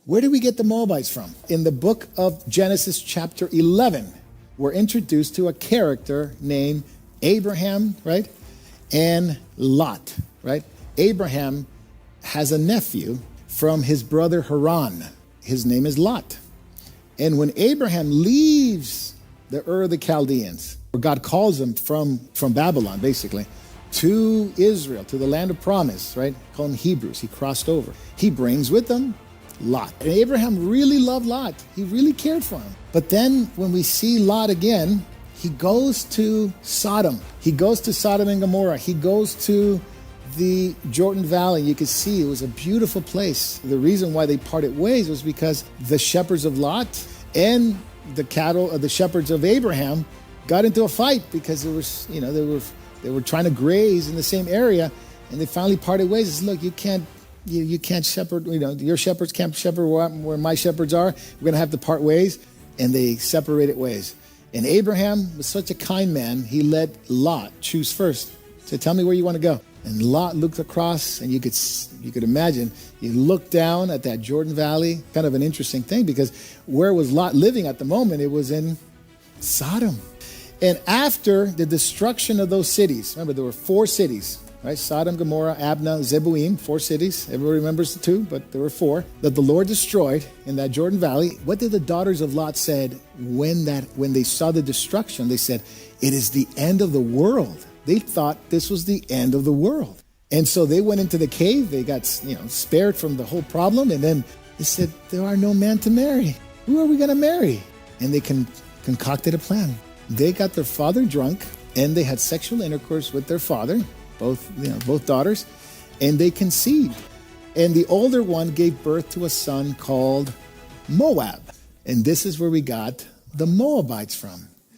Where do we get the Moabites from? In the book of Genesis chapter 11, we're introduced to a character named Abraham, right? And Lot, right? Abraham has a nephew from his brother Haran. His name is Lot. And when Abraham leaves the Ur of the Chaldeans, or God calls him from Babylon, basically, to Israel, to the land of promise, right? Call them Hebrews. He crossed over. He brings with him Lot. And Abraham really loved Lot. He really cared for him. But then when we see Lot again, he goes to Sodom. He goes to Sodom and Gomorrah. He goes to the Jordan Valley. You can see it was a beautiful place. The reason why they parted ways was because the shepherds of Lot and the cattle of the shepherds of Abraham got into a fight because there was, they were trying to graze in the same area, and they finally parted ways. It's, look, you can't shepherd, your shepherds can't shepherd where my shepherds are. We're going to have to part ways. And they separated ways. And Abraham was such a kind man, he let Lot choose first. So tell me where you want to go. And Lot looked across, and you could imagine, he looked down at that Jordan Valley. Kind of an interesting thing, because where was Lot living at the moment? It was in Sodom. And after the destruction of those cities, remember there were 4 cities, right? Sodom, Gomorrah, Admah, Zeboim, 4 cities. Everybody remembers the 2, but there were 4 that the Lord destroyed in that Jordan Valley. What did the daughters of Lot said when they saw the destruction? They said, it is the end of the world. They thought this was the end of the world. And so they went into the cave. They got, spared from the whole problem. And then they said, there are no men to marry. Who are we going to marry? And they concocted a plan. They got their father drunk, and they had sexual intercourse with their father, both daughters, and they conceived. And the older one gave birth to a son called Moab. And this is where we got the Moabites from.